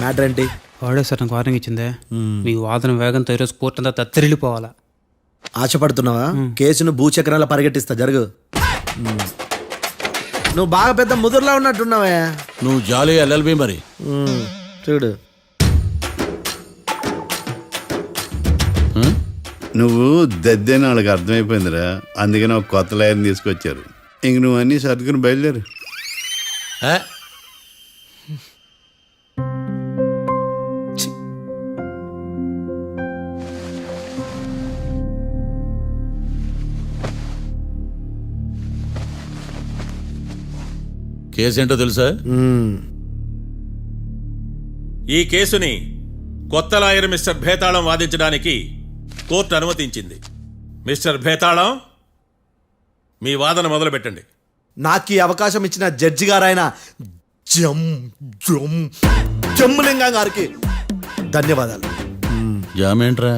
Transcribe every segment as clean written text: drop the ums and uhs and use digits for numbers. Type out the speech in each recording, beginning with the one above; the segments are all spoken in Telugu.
మ్యాటర్ ఏంటి? వాడే సార్ నాకు వార్నింగ్ ఇచ్చిందే, మీ వాదన వేగంతో ఈరోజు కోర్టు అంతా తత్తరిల్లిపోవాలా. ఆశపడుతున్నావా? కేసును భూచక్రాల పరిగెట్టిస్తా, జరుగు. నువ్వు బాగా పెద్ద ముదురులా ఉన్నట్టున్నావే. నువ్వు జాలి ఎల్ఎల్బి మరి. చూడు, నువ్వు దద్దని వాళ్ళకి అర్థమైపోయిందిరా, అందుకని ఒక కొత్త లాయర్ని తీసుకొచ్చారు. ఇంక నువ్వు అన్నీ సర్దుకుని బయలుదేరు. కేసేంటో తెలుసా? ఈ కేసుని కొత్త లాయర్ మిస్టర్ భేతాళం వాదించడానికి కోర్టు అనుమతించింది. మిస్టర్ భేతాళం, మీ వాదన మొదలు పెట్టండి. నాకు ఈ అవకాశం ఇచ్చిన జడ్జి గారైన జమ్ములింగం గారికి ధన్యవాదాలు. జామేంట్రా?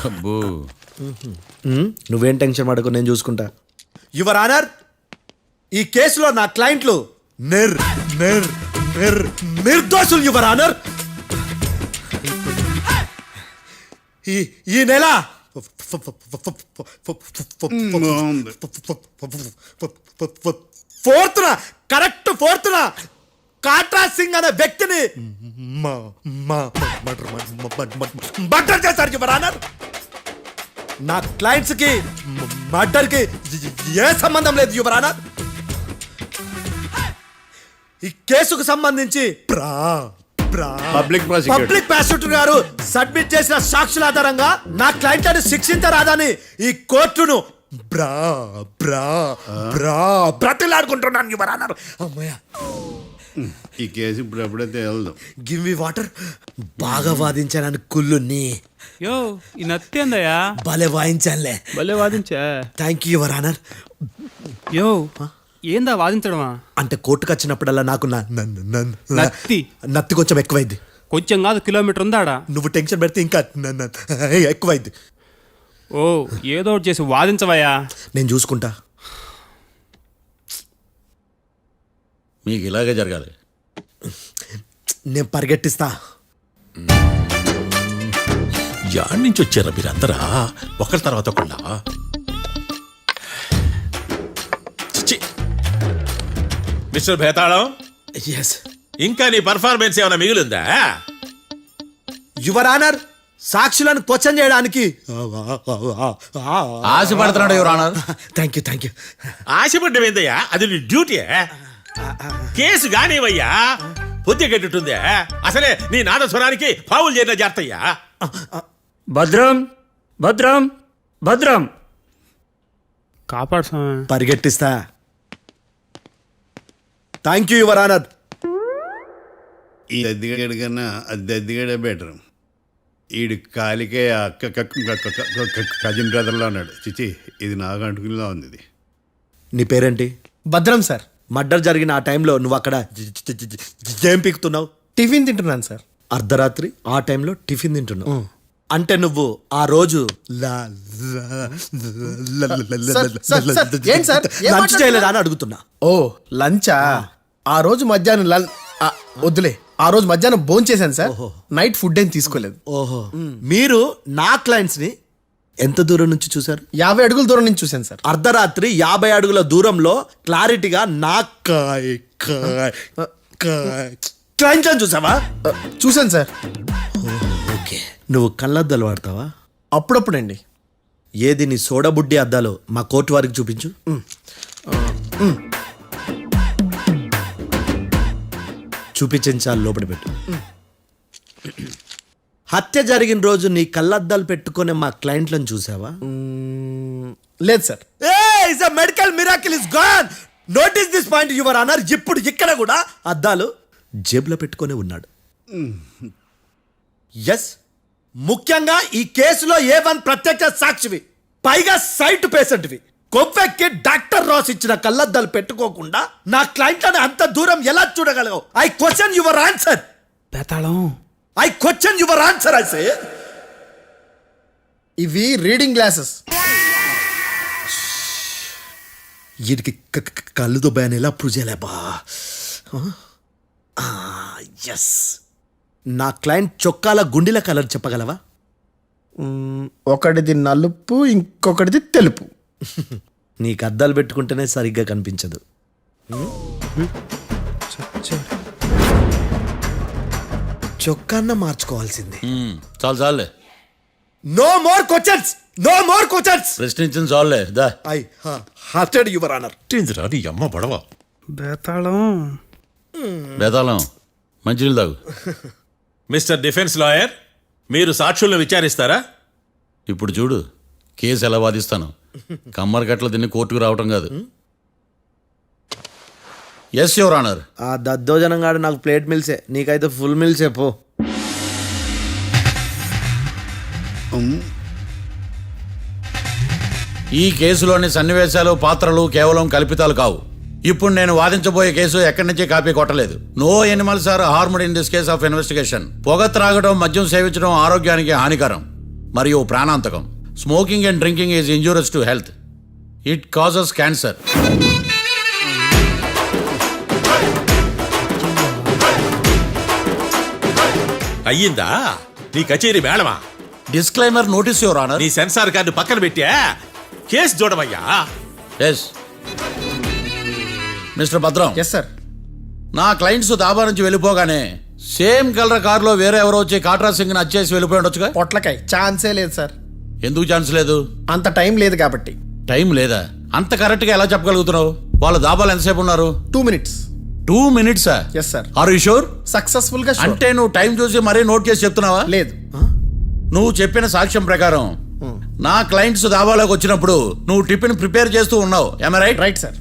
అబ్బో, నువ్వేం టెన్షన్ పడకు, నేను చూసుకుంటా. యువర్ ఆనర్, ఈ కేసులో నా క్లయింట్లు నిర్దోషులు యువర్ ఆనర్. ఈ నెల 4th correct 4th Katra Singh అనే వ్యక్తిని మర్డర్ చేశారు యువర్ ఆనర్. నా క్లయింట్స్ కి మర్డర్ కి ఏ సంబంధం లేదు యువర్ ఆనర్. ఈ కేసుకు సంబంధించి పబ్లిక్ ప్రాసిక్యూటర్ గారు సబ్మిట్ చేసిన సాక్షుల ఆధారంగా నా క్లయింట్లను శిక్షించరాదని ఈ కోర్టును బ్రతిలాడుకుంటున్నాను యువర్ ఆనర్. అమ్మయ్య, ఈ కేసు ఇప్పుడు ఎప్పుడైతే వెళ్దాం. Give me water. బాగా వాదించానని కుళ్ళుని యో ఈ నత్తేందయ్యా, భలే వాయించానులే. భలే వాదించా. Thank you your honour. యో ఏందా వాదించడమా? అంటే కోర్టుకు వచ్చినప్పుడల్లా నాకు నత్తి కొంచెం ఎక్కువైంది. కొంచెం కాదు, కిలోమీటర్ ఉందాడా. నువ్వు టెన్షన్ పెడితే ఇంకా ఎక్కువైంది. ఓ ఏదో ఒకటి చేసి వాదించవయ్యా. నేను చూసుకుంటా. మీకు ఇలాగే జరగాలి. నేను పరిగెట్టిస్తా. యాడ్ నుంచి వచ్చారా మీరందరా ఒకరి తర్వాత ఒకళ్ళ? మిస్టర్ భేతాళం, ఇంకా నీ పర్ఫార్మెన్స్ ఏమైనా మిగిలిందా? యువర్ ఆనర్, సాక్షులను క్వశ్చన్ చేయడానికి ఆశపడుతున్నాడు యువర్ ఆనర్. Thank you. ఆశపడ్డం ఏందయ్యా, అది నీ డ్యూటీ. కేసు గానివయ్యా, పొద్దు గట్టుందే. అసలే నీ నాదస్వరానికి పావులు చేరిన జాగ్రత్తయ్యా. భద్రం భద్రం భద్రం. కాపాడు స్వామి. పరిగెట్టిస్తా. Thank you your honour. ఈ దద్దిగడి కన్నా అది దద్దిగడే బెటర్. ఈడు కాలికే కజిన్ బ్రదర్లో ఉన్నాడు. చిచి, ఇది నాకు అంటుకునిలా ఉంది. ఇది నీ పేరేంటి? భద్రం సార్. మర్డర్ జరిగిన ఆ టైంలో నువ్వు అక్కడ ఏం పీకుతున్నావు? టిఫిన్ తింటున్నాను సార్. అర్ధరాత్రి ఆ టైంలో టిఫిన్ తింటున్నావు అంటే నువ్వు ఆ రోజు లంచ్ చేయలేదా అని అడుగుతున్నా. ఓ లంచా? ఆ రోజు మధ్యాహ్నం వద్దులే, ఆ రోజు మధ్యాహ్నం భోజనం చేశాను సార్. నైట్ ఫుడ్ ఏం తీసుకోలేదు. ఓహో, మీరు నా క్లయింట్స్ ని ఎంత దూరం నుంచి చూసారు? 50 అడుగుల దూరం నుంచి చూశాను సార్. అర్ధరాత్రి 50 అడుగుల దూరంలో క్లారిటీగా నా క్లయింట్స్ అని చూసావా? చూశాను సార్. ఓకే, నువ్వు కళ్ళద్దాలు వాడతావా? అప్పుడప్పుడండి. ఏది నీ సోడబుడ్డి అద్దాలు మా కోర్టు వారికి చూపించు. చూపించాలి, లోపల పెట్టు. హత్య జరిగిన రోజు నీ కళ్ళద్దాలు పెట్టుకునే మా క్లయింట్లను చూసావా? లేదు sir. Medical miracle is gone. Notice this point your honour. ఇప్పుడు ఇక్కడ కూడా అద్దాలు జేబులో పెట్టుకొని ఉన్నాడు. ఎస్, ముఖ్యంగా ఈ కేసులో A1 ప్రత్యక్ష సాక్షివి, పైగా సైట్ పేషెంట్వి. కొవ్వెక్కి డాక్టర్ రాస్ ఇచ్చిన కళ్ళద్దాలు పెట్టుకోకుండా నా క్లయింట్లను అంత దూరం ఎలా చూడగలవు? I question your answer. బేతాళం, I question your answer. I say ఇవి రీడింగ్ గ్లాసెస్. వీడికి కళ్ళు దుబ్బాయని ఎలా ప్రూవ్ చేయలేబా? ఎస్. నా క్లయింట్ చొక్కాల గుండెల కలర్ చెప్పగలవా? ఒకటిది నలుపు, ఇంకొకటిది తెలుపు. నీకు అద్దాలు పెట్టుకుంటేనే సరిగ్గా కనిపించదు. చొక్కాన్న మార్చుకోవాల్సింది. చాలు చాలులే, no more questions, no more questions. ప్రశ్నించింది చాలులే. దా ఐ హార్టెడ్ యువర్ ఆనర్. ఏందిరా నీ అమ్మ బడవ. బేతాళం. బేతాళం, మంచినీళ్ళు తాగు. మిస్టర్ డిఫెన్స్ లాయర్, మీరు సాక్షులను విచారిస్తారా? ఇప్పుడు చూడు కేసు ఎలా వాదిస్తాను. కమ్మరి కట్టలు తిని కోర్టుకు రావటం కాదు. Yes your honour. ఆ దద్దోజనంగాడు నాకు ప్లేట్ మిల్సే, నీకైతే ఫుల్ మిల్సే పో. ఈ కేసులోని సన్నివేశాలు, పాత్రలు కేవలం కల్పితాలు కావు. ఇప్పుడు నేను వాదించబోయే కేసు ఎక్కడి నుంచి కాపీ కొట్టలేదు. No animals are harmed in this case of investigation. పొగ త్రాగడం, మద్యం సేవించడం ఆరోగ్యానికి హానికరం మరియు ప్రాణాంతకం. Smoking and drinking is injurious to health. It causes cancer. అయ్యిందా నీ కచేరీ మేడమా? Disclaimer notice your honour. నీ సెన్సార్ కార్డు పక్కన పెట్టా కేసు చూడమయ్యా. Yes mister Bhadram. Yes sir. నా క్లయింట్స్ దాబా నుంచి వెళ్ళిపోగానే సేమ్ కలర్ కారులో వేరే ఎవరో వచ్చి కాట్రా సింగ్ వచ్చేసి వెళ్ళిపోయి ఉండొచ్చుగా. పొట్లకాయ ఛాన్సే లేదు సార్. ఎందుకు ఛాన్స్ లేదు? అంత టైం లేదు కాబట్టి. టైం లేదా? అంత కరెక్ట్ గా ఎలా చెప్పగలుగుతున్నావు? వాళ్ళు దాబాలు ఎంతసేపు ఉన్నారు? 2 minutes. 2 minutes? Yes sir. Are you sure? Successful గా sure. అంటే నువ్వు టైం చూసి మరీ నోట్ చేసి చెప్తున్నావా? లేదు. నువ్వు చెప్పిన సాక్ష్యం ప్రకారం నా క్లయింట్స్ దాబాలోకి వచ్చినప్పుడు నువ్వు టిఫిన్ ప్రిపేర్ చేస్తూ ఉన్నావు. ఎమ రైట్? Right sir.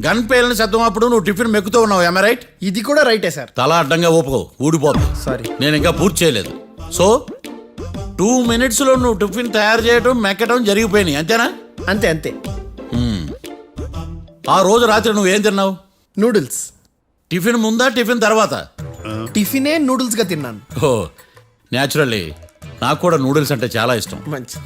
గన్ పేలిన శబ్దం అప్పుడు నువ్వు టిఫిన్ మెక్కుతూ ఉన్నావు. ఎమ రైట్? ఇది కూడా రైటే సార్. తల అడ్డంగా ఊపుకో, ఊడిపోతుంది. సారీ. నేను ఇంకా పూర్తి చేయలేదు. సో 2 minutes లో నువ్వు టిఫిన్ తయారు చేయడం, మెక్కడం జరిగిపోయినాయి, అంతేనా? అంతే అంతే. ఆ రోజు రాత్రి నువ్వేం తిన్నావు? నూడిల్స్. టిఫిన్ ముందా, టిఫిన్ తర్వాత? టిఫినే నూడిల్స్ గా తిన్నాను. ఓ న్యాచురల్లీ నాకు కూడా నూడిల్స్ అంటే చాలా ఇష్టం. మంచి.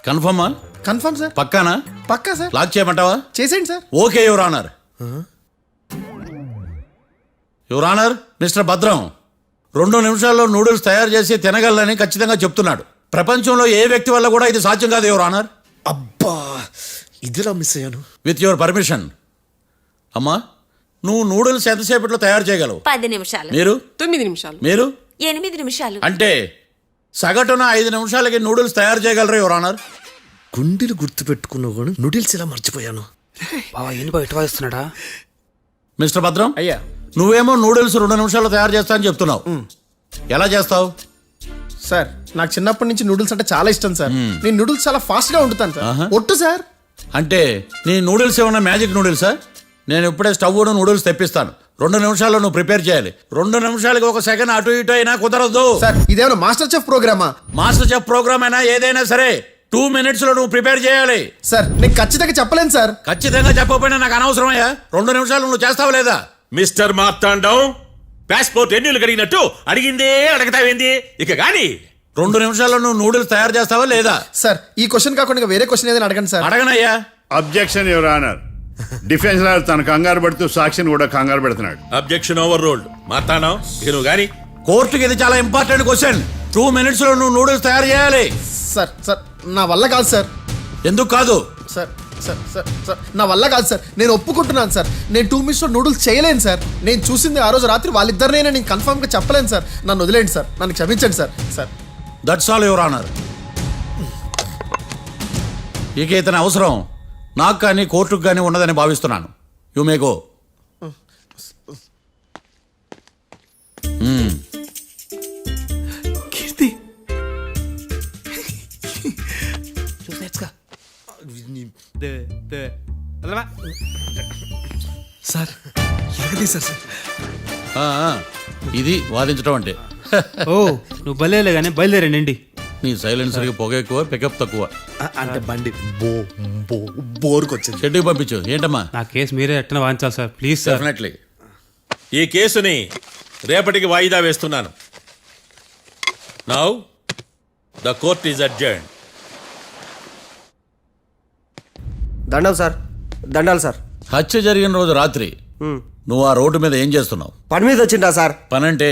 కన్ఫర్మా? Confirm sir. పక్కానా? పక్కా సార్. లాక్ చేయమంటావా? చేసేయండి sir. Okay your honour. Your honour, mister Bhadram 2 నిమిషాల్లో నూడిల్స్ తయారు చేసి తినగలని ఖచ్చితంగా చెప్తున్నాడు. ప్రపంచంలో ఏ వ్యక్తి వల్ల కూడా ఇది సాధ్యం కాదు యువర్ ఆనర్. అబ్బా, ఇదిలా మిస్ అయ్యాను. With your permission. అమ్మా, నువ్వు నూడిల్స్ ఎంతసేపట్లో తయారు చేయగలవు? 10 నిమిషాలు. మీరు? 9 నిమిషాలు. మీరు? 8 నిమిషాలు. అంటే సగటున 5 నిమిషాలకి నూడిల్స్ తయారు చేయగలరు యువర్ ఆనర్. గుండెలు గుర్తు పెట్టుకున్నావు కానీ నూడిల్స్ ఇలా మర్చిపోయాను. బావా ఏంటి బయట వాయిస్తున్నాడా? మిస్టర్ భద్రం, అయ్యా. నువ్వేమో నూడిల్స్ 2 నిమిషాల్లో తయారు చేస్తా అని చెప్తున్నావు. ఎలా చేస్తావు? సార్ నాకు చిన్నప్పటి నుంచి నూడిల్స్ అంటే చాలా ఇష్టం సార్. నేను నూడిల్స్ చాలా ఫాస్ట్ గా వండుతాను సార్. ఒట్టు సార్. అంటే నీ నూడిల్స్ ఏమన్నా మ్యాజిక్ నూడిల్సా? నేను ఇప్పుడే స్టవ్ నూడిల్స్ తెప్పిస్తాను. 2 నిమిషాల్లో నువ్వు ప్రిపేర్ చేయాలి. 2 నిమిషాలకి 1 సెకండ్ అటు ఇటు అయినా కుదరదు. సార్ ఇదేమైనా మాస్టర్ చెఫ్ ప్రోగ్రామా? మాస్టర్ చెఫ్ ప్రోగ్రామ్ అయినా ఏదైనా సరే 2 minutes లో నువ్వు ప్రిపేర్ చేయాలి. సార్ నేను ఖచ్చితంగా చెప్పలేను సార్. ఖచ్చితంగా చెప్పకపోయినా నాకు అనవసరమయ్యా. 2 నిమిషాలు నువ్వు చేస్తావు లేదా? మిస్టర్ మార్తాండం, పాస్పోర్ట్ ఎన్నిళ్ళు కడిగినట్టు అడిగిందే అడగతావేంది? ఇక గాని 2 నిమిషాల్లో నువ్వు నూడిల్స్ తయారు చేస్తావా లేదా? సార్ ఈ క్వశ్చన్ కాకుండా ఇంకా వేరే క్వశ్చన్ ఏదైనా అడగండి సార్. అడగనయ్యా. Objection your honour. Defence lawyer తన కంగారు పడుతూ సాక్షిని కూడా కంగారు పెడుతున్నాడు. Objection over ruled. మార్తాండం, ఇక నువ్వు గాని. కోర్టుకి ఇది చాలా ఇంపార్టెంట్ క్వశ్చన్. 2 minutes లో నువ్వు నూడిల్స్ తయారు చేయాలి. సార్ సార్ నా వల్ల కాదు సార్. ఎందుకు కాదు? సార్ సార్ సార్ సార్ నా వల్ల కాదు సార్. నేను ఒప్పుకుంటున్నాను సార్. నేను 2 minutes లో నూడిల్స్ చేయలేను సార్. నేను చూసింది ఆ రోజు రాత్రి వాళ్ళిద్దరినైనా నేను కన్ఫర్మ్ గా చెప్పలేను సార్. నన్ను వదిలేండి సార్. నన్ను క్షమించండి sir. Sir that's all your honour. ఇక ఇతని అవసరం నాకు కానీ కోర్టుకు కానీ ఉన్నదని భావిస్తున్నాను. You may go. Keerthi, sir ఎరగదీశారు సార్. ఆ, ఆ, ఇది వాదించడం అంటే. ఓ నువ్వు బయలుదేరలే కానీ బయలుదేరండి. నీ సైలెన్సర్కి పొగ ఎక్కువ, పికప్ తక్కువ. అంటే బండి బోర్కొచ్చింది. షెడ్యూకి పంపించు. ఏంటమ్మా? నా కేసు మీరే ఎట్టన వాయించాలి సార్, ప్లీజ్ సార్. డెఫినెట్లీ. ఈ కేసుని రేపటికి వాయిదా వేస్తున్నాను. Now the court is adjourn. దండాలు సార్. దండాలు సార్. హత్య జరిగిన రోజు రాత్రి నువ్వు ఆ రోడ్డు మీద ఏం చేస్తున్నావు? పని మీద వచ్చిందా సార్? పని అంటే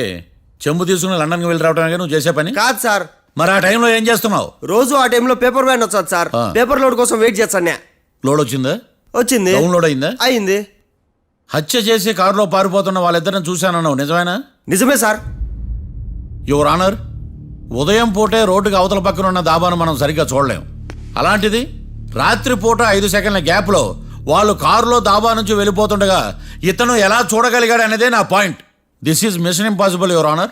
చెంబు తీసుకుని లండన్కి వెళ్ళి రావడానికి నువ్వు చేసే పని కాదు సార్, మరి ఆ టైంలో ఏం చేస్తున్నావు? రోజు ఆ టైంలో పేపర్ వ్యాన్ వచ్చాది సార్. ఆ. పేపర్ లోడ్ కోసం వెయిట్ చేస్తాను. లోడ్ వచ్చిందా? వచ్చింది. డౌన్లోడ్ అయిందా? అయింది. హత్య చేసి కారులో పారిపోతున్న వాళ్ళిద్దరిని చూశానన్నావు, నిజమేనా? నిజమే సార్. యువర్ ఆనర్, ఉదయం పూటే రోడ్డుకి అవతల పక్కన ఉన్న దాబాను మనం సరిగ్గా చూడలేం. అలాంటిది రాత్రి పూట 5 సెకండ్ల గ్యాప్లో వాళ్ళు కారులో దాబా నుంచి వెళ్ళిపోతుండగా ఇతను ఎలా చూడగలిగాడు అనేదే నా point. This is mission impossible your honour.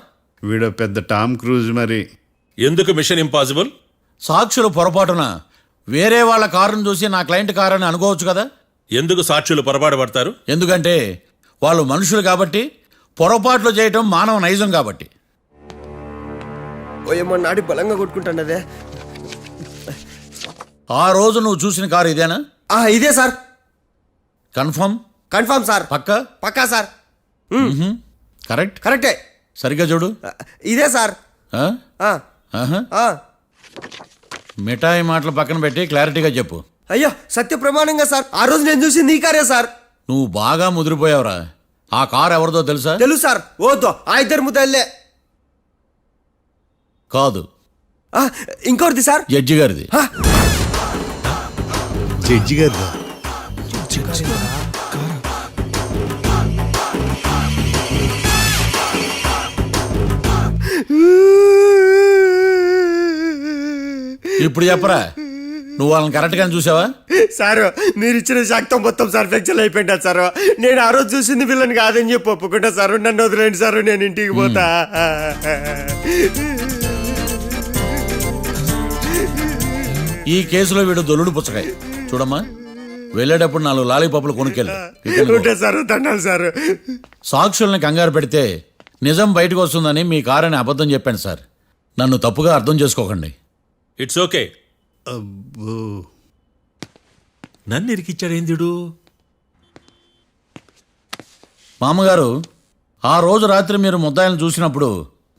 వీడో పెద్ద టామ్ క్రూజ్ మరి. ఎందుకు మిషన్ ఇంపాసిబుల్? సాక్షులు పొరపాటున వేరే వాళ్ళ కారును చూసి నా క్లయింట్ కారు అని అనుకోవచ్చు కదా. ఎందుకు సాక్షులు పొరపాటు పడతారు? ఎందుకంటే వాళ్ళు మనుషులు కాబట్టి, పొరపాట్లు చేయటం మానవ నైజం కాబట్టి. ఓయమ్మ నాడి బలంగా కొట్టుకుంటానదే. ఆ రోజు నువ్వు చూసిన కారు ఇదేనా? ఇదే సార్. కన్ఫర్మ్? Confirm sir. పక్కా? పక్కా సార్. కరెక్ట్? కరెక్టే. సరిగ్గా చూడు. ఇదే సార్. ఆ? ఆ, ఆహా. ఆ. మిఠాయి మాటలు పక్కన పెట్టి క్లారిటీగా చెప్పు. అయ్యో సత్య ప్రమాణంగా సార్, ఆ రోజు నేను చూసింది ఈ కారే సార్. నువ్వు బాగా ముదిరిపోయావురా. ఆ కారు ఎవరిదో తెలుసా? తెలుసు సార్. ఓతో ఆ ఇద్దరు ముద్దల్లే. కాదు, ఇంకోటిది సార్. జడ్జి గారిది. జడ్జి గారు ఇప్పుడు చెప్పరా, నువ్వు వాళ్ళని కరెక్ట్గా చూసావా? సార్ మీరు ఇచ్చిన శాక్తం మొత్తం సార్ ఫ్లెక్చర్ అయిపోయింటా సార్. నేను ఆ రోజు చూసింది వీళ్ళని కాదని చెప్పి ఒప్పుకుంటా సార్. నన్ను వదిలేండి సార్, నేను ఇంటికి పోతా. ఈ కేసులో వీడు దొల్లుడు పుచ్చకాయ. చూడమ్మా, వెళ్ళేటప్పుడు 4 లాలీపాపులు కొనుక్కెళ్ళు. ఉంటా సార్, దండాలి సార్. సాక్షుల్ని కంగారు పెడితే నిజం బయటకు వస్తుందని మీ కారని అబద్ధం చెప్పాను సార్. నన్ను తప్పుగా అర్థం చేసుకోకండి. It's okay. అబ్బో. నన్ను ఇరికిచ్చాడేందుడు? మామగారు, ఆ రోజు రాత్రి మీరు ముద్దాయిలను చూసినప్పుడు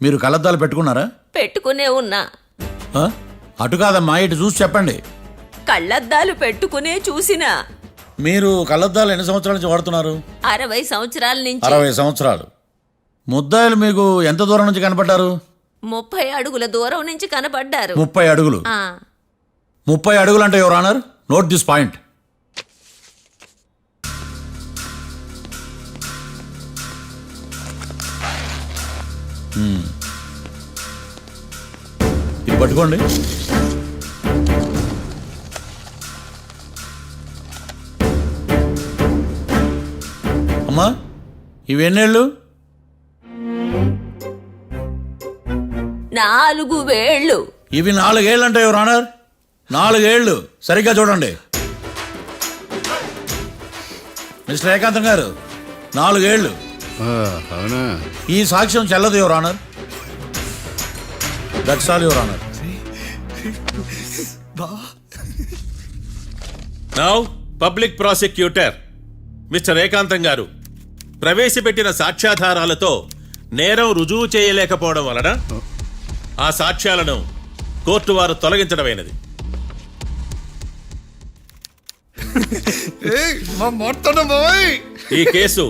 మీరు కళ్ళద్దాలు పెట్టుకున్నారా? పెట్టుకునే ఉన్నా. ఆ? అటు కాదమ్మా, ఇటు చూసి చెప్పండి. కళ్ళద్దాలు పెట్టుకునే చూసినా. మీరు కళ్ళద్దాలు ఎన్ని సంవత్సరాల నుంచి వాడుతున్నారు? 60 సంవత్సరాల నుంచి. 60 సంవత్సరాలు. ముద్దాయిలు మీకు ఎంత దూరం నుంచి కనపడ్డారు? 30 అడుగుల దూరం నుంచి కనపడ్డారు. 30 అడుగులు. ఆ, 30 అడుగులు అంటే your honour, note this point. ఇది పట్టుకోండి. అమ్మా, ఇవి ఎన్నేళ్ళు? 4 వేళ్ళు. ఇవి 4 ఏళ్ళు అంటే యువర్ ఆనర్, 4 ఏళ్ళు. సరిగ్గా చూడండి మిస్టర్ ఏకాంతం గారు, 4 ఏళ్ళు. అవునా? ఈ సాక్ష్యం చెల్లదు your honour. That's all your honour. Now public prosecutor mister ఏకాంతం గారు ప్రవేశపెట్టిన సాక్ష్యాధారాలతో నేరం రుజువు చేయలేకపోవడం వలన ఆ సాక్ష్యాలను కోర్టు వారు తొలగించడమైనది. ఈ కేసు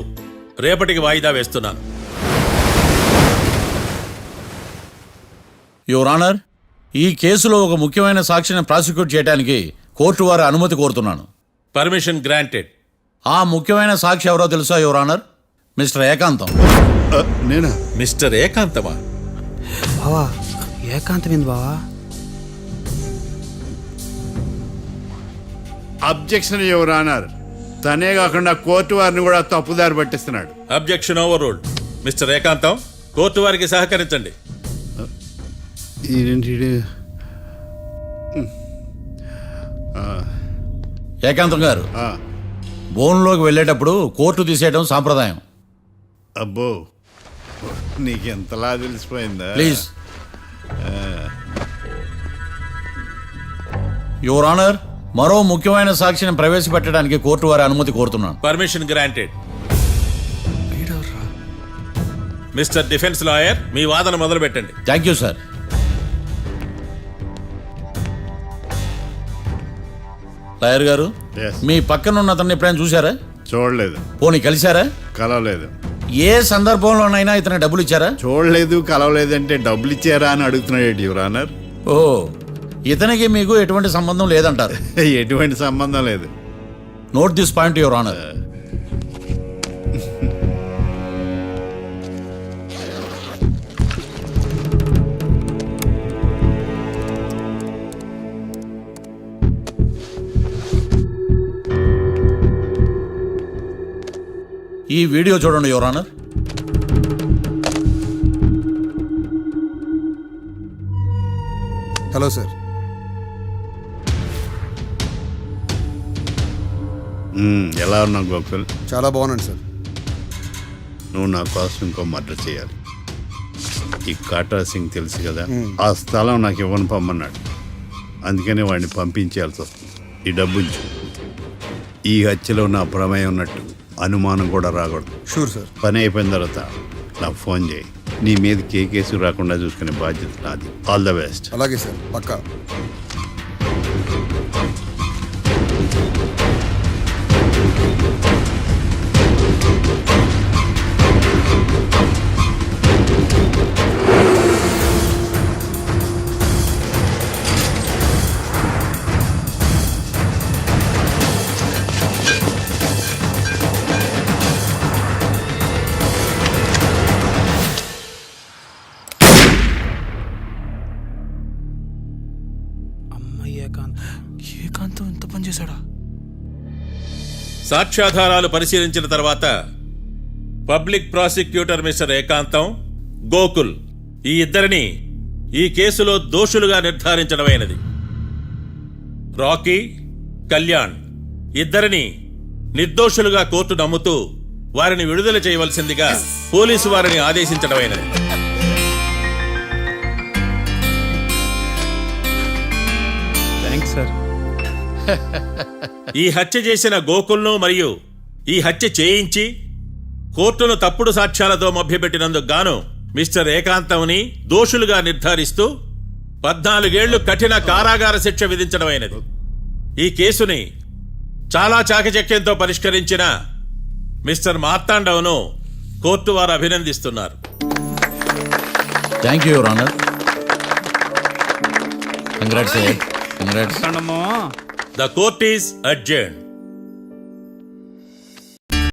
రేపటికి వాయిదా వేస్తున్నాను. యువర్ ఆనర్, ఈ కేసులో ఒక ముఖ్యమైన సాక్షిని ప్రాసిక్యూట్ చేయడానికి కోర్టు వారి అనుమతి కోరుతున్నాను. Permission granted. ఆ ముఖ్యమైన సాక్షి ఎవరో తెలుసా యువర్ ఆనర్? మిస్టర్ ఏకాంతం. నేనా? మిస్టర్ ఏకాంతమా? బావా ఏకాంతమైంది బావా. Objection your honour. తనే కాకుండా కోర్టు వారిని కూడా తప్పుదారి పట్టిస్తున్నాడు. Objection overruled. Mister Ekantham, court వారికి సహకరించండి. ఏకాంతం గారు, బోన్లోకి వెళ్ళేటప్పుడు కోర్టు తీసేయడం సాంప్రదాయం. అబ్బో, నీకెంతలా తెలిసిపోయిందా? ప్లీజ్. యువర్ ఆనర్, మరో ముఖ్యమైన సాక్షిని ప్రవేశపెట్టడానికి కోర్టు వారి అనుమతి కోరుతున్నాను. Permission granted. Mister defence lawyer, మీ వాదన మొదలు పెట్టండి. Thank you sir. లాయర్ గారు, Yes. మీ పక్కన ఉన్న అతన్ని ఎప్పుడైనా చూసారా? చూడలేదు, పోనీ కలిశారా? కలవలేదు. ఏ సందర్భంలోనైనా ఇతను డబ్బులు ఇచ్చారా? చూడలేదు, కలవలేదంటే డబ్బులు ఇచ్చారా అని అడుగుతున్నాడు యువర్ ఆనర్. ఓ, ఇతనికి మీకు ఎటువంటి సంబంధం లేదంటారు. ఎటువంటి సంబంధం లేదు. Note this point your honour. ఈ వీడియో చూడండి యువర్ ఆనర్. Hello sir. ఎలా ఉన్నావు గోకుల్? చాలా బాగున్నాను సార్. నువ్వు నా కోసం ఇంకో మర్డర్ చేయాలి. ఈ కాటా సింగ్ తెలుసు కదా, ఆ స్థలం నాకు ఇవ్వని పొమ్మన్నాడు. అందుకనే వాడిని పంపించాల్సి వస్తుంది. ఈ డబ్బు ఉంచు. ఈ హత్యలో నా ప్రమేయం ఉన్నట్టు అనుమానం కూడా రాకూడదు. Sure sir. పని అయిపోయిన తర్వాత నాకు ఫోన్ చేయి. నీ మీద కేసు రాకుండా చూసుకునే బాధ్యత నాది. All the best. అలాగే సార్, పక్కా. ఏకాంతం ఇంత పని చేశాడా? సాక్ష్యాధారాలు పరిశీలించిన తర్వాత పబ్లిక్ ప్రాసిక్యూటర్ మిస్టర్ ఏకాంతం, గోకుల్ ఈ ఇద్దరిని ఈ కేసులో దోషులుగా నిర్ధారించడమైనది. రాకీ, కళ్యాణ్ ఇద్దరిని నిర్దోషులుగా కోర్టు నమ్ముతూ వారిని విడుదల చేయవలసిందిగా పోలీసు వారిని ఆదేశించడమైనది. Thanks sir. ఈ హత్య చేసిన గోకుల్ను మరియు ఈ హత్య చేయించి కోర్టును తప్పుడు సాక్ష్యాలతో మభ్యపెట్టినందుకు గాను మిస్టర్ ఏకాంతంని దోషులుగా నిర్ధారిస్తూ 14 ఏళ్లు కఠిన కారాగార శిక్ష విధించడమైనది. ఈ కేసుని చాలా చాకచక్యంతో పరిష్కరించిన మిస్టర్ మార్తాండవ్ను కోర్టు వారు అభినందిస్తున్నారు. Thank you your honour. Congrats. Congrats. The court is adjourned.